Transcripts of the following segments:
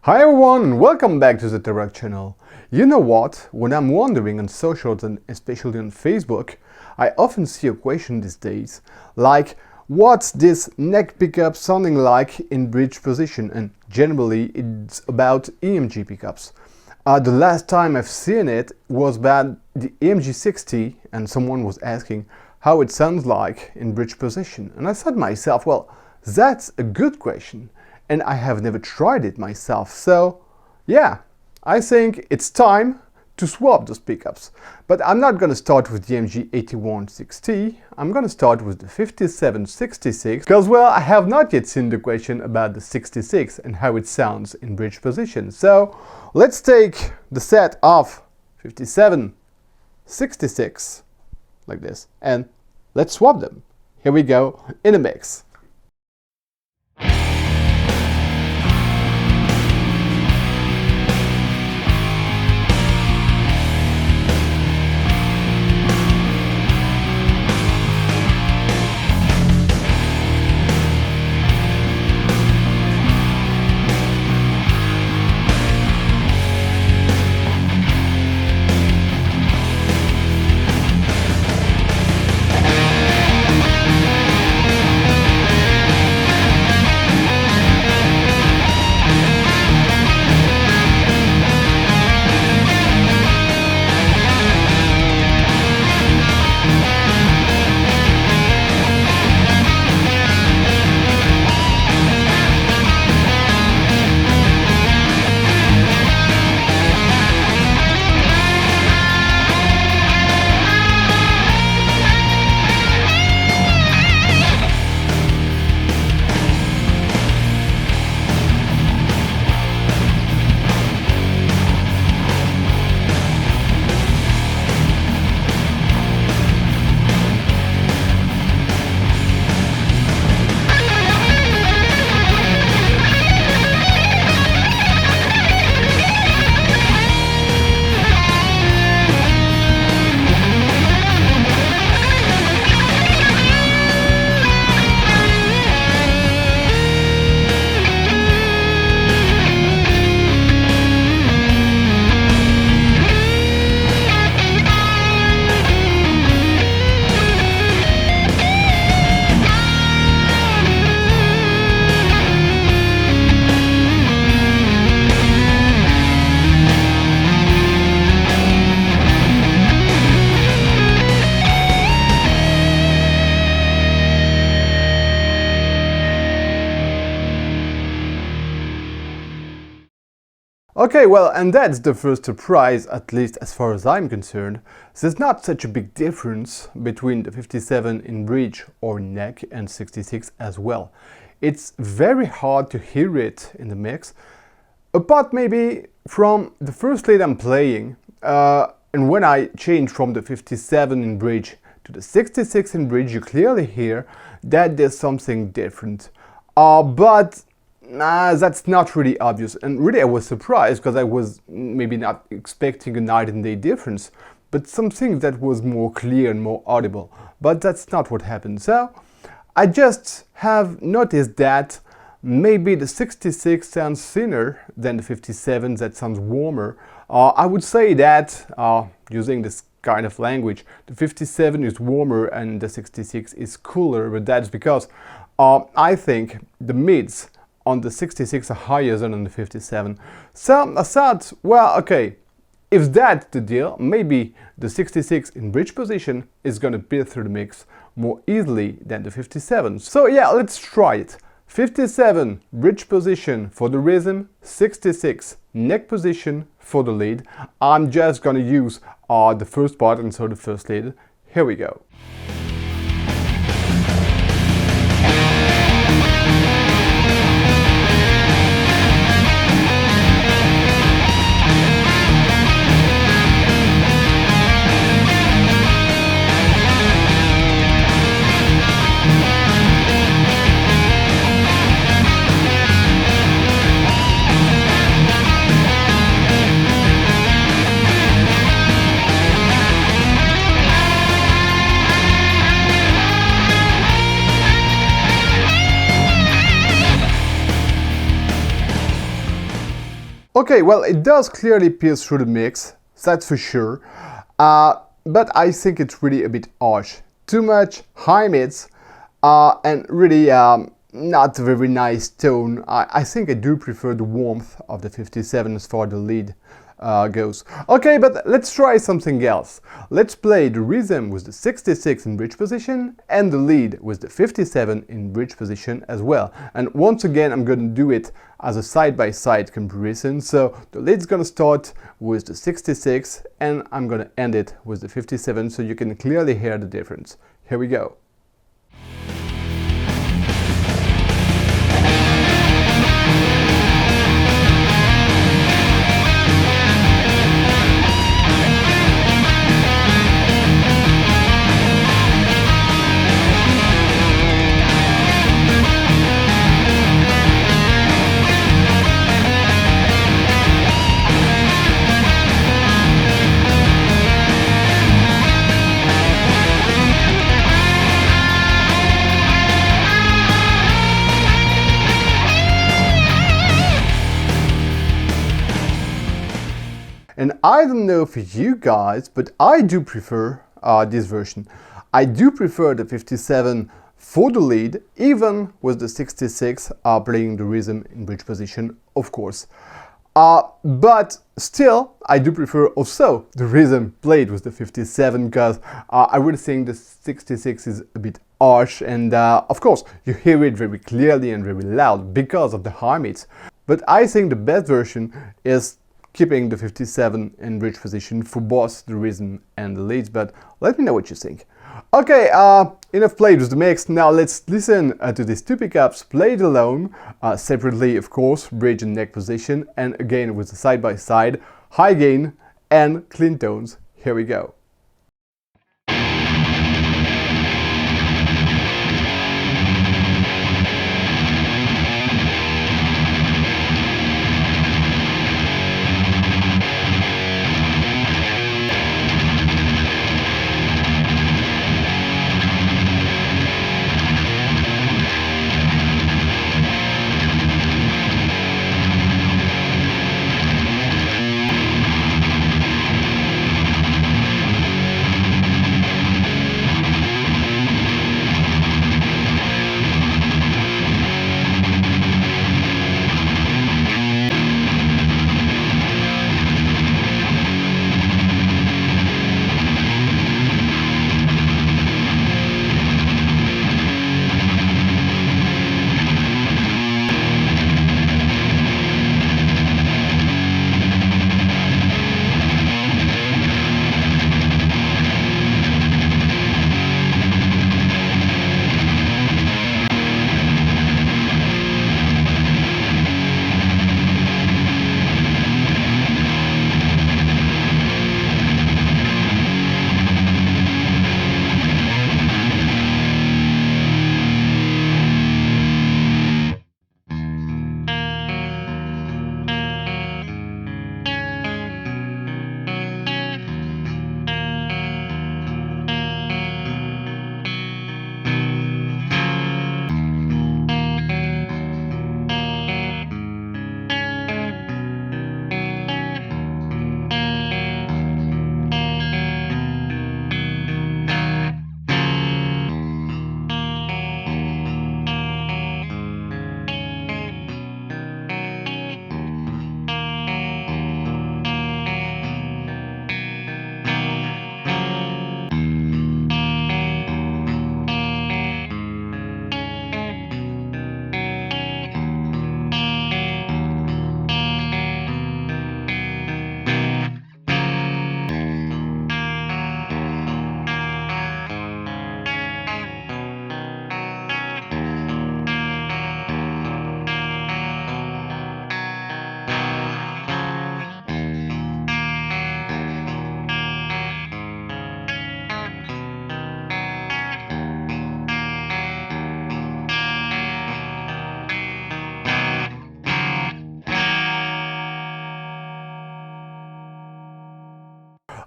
Hi everyone and welcome back to the Torok channel. You know what? When I'm wandering on socials and especially on Facebook, I often see a question these days like, what's this neck pickup sounding like in bridge position? And generally it's about EMG pickups. The last time I've seen it was about the EMG 60 and someone was asking how it sounds like in bridge position. And I said to myself, well, that's a good question. And I have never tried it myself, so yeah, I think it's time to swap those pickups. But I'm not gonna start with the EMG 8160, I'm gonna start with the 5766, because well, I have not yet seen the question about the 66 and how it sounds in bridge position. So let's take the set of 5766, like this, and let's swap them. Here we go, in a mix. Okay, well, and that's the first surprise, at least as far as I'm concerned. There's not such a big difference between the 57 in bridge or neck and 66 as well. It's very hard to hear it in the mix, apart maybe from the first lead I'm playing, and when I change from the 57 in bridge to the 66 in bridge, you clearly hear that there's something different. But that's not really obvious, and really I was surprised because I was maybe not expecting a night and day difference, but something that was more clear and more audible, but that's not what happened. So I just have noticed that maybe the 66 sounds thinner than the 57, that sounds warmer. I would say that, using this kind of language, the 57 is warmer and the 66 is cooler, but that's because I think the mids on the 66 are higher than on the 57. So I thought, well, okay, if that's the deal, maybe the 66 in bridge position is gonna beat through the mix more easily than the 57. So yeah, let's try it. 57 bridge position for the rhythm, 66 neck position for the lead. I'm just gonna use the first part, and so the first lead. Here we go. Okay, well, it does clearly pierce through the mix, that's for sure. But I think it's really a bit harsh. Too much high mids and really not a very nice tone. I think I do prefer the warmth of the 57 as far as the lead goes. Okay, but let's try something else. Let's play the rhythm with the 66 in bridge position and the lead with the 57 in bridge position as well. And once again, I'm going to do it as a side-by-side comparison. So the lead's going to start with the 66 and I'm going to end it with the 57 so you can clearly hear the difference. Here we go. And I don't know for you guys, but I do prefer this version. I do prefer the 57 for the lead, even with the 66 playing the rhythm in bridge position, of course. But still, I do prefer also the rhythm played with the 57 because I really think the 66 is a bit harsh and of course you hear it very clearly and very loud because of the high mids. But I think the best version is keeping the 57 in bridge position for both the rhythm and the leads, but let me know what you think. Okay, enough played with the mix. Now let's listen to these two pickups played alone, separately of course, bridge and neck position, and again with the side-by-side, high gain and clean tones. Here we go.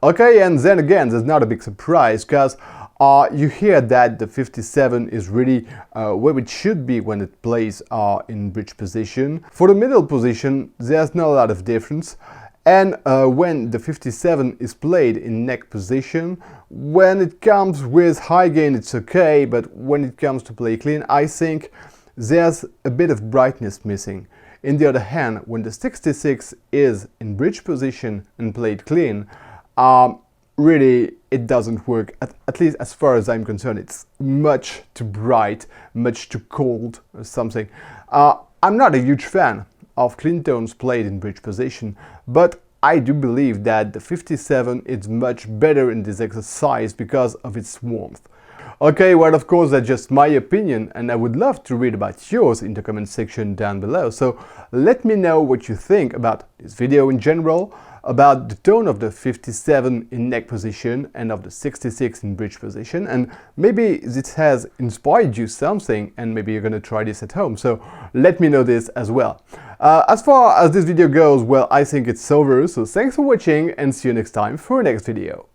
Okay, and then again, there's not a big surprise, because you hear that the 57 is really where it should be when it plays in bridge position. For the middle position, there's not a lot of difference. And when the 57 is played in neck position, when it comes with high gain it's okay, but when it comes to play clean, I think there's a bit of brightness missing. In the other hand, when the 66 is in bridge position and played clean, really it doesn't work, at least as far as I'm concerned. It's much too bright, much too cold or something. I'm not a huge fan of clean tones played in bridge position, but I do believe that the 57 is much better in this exercise because of its warmth. Okay, well, of course, that's just my opinion, and I would love to read about yours in the comment section down below. So let me know what you think about this video in general, about the tone of the 57 in neck position and of the 66 in bridge position, and maybe this has inspired you something and maybe you're gonna try this at home. So let me know this as well. As far as this video goes, well, I think it's over, so thanks for watching and see you next time for a next video.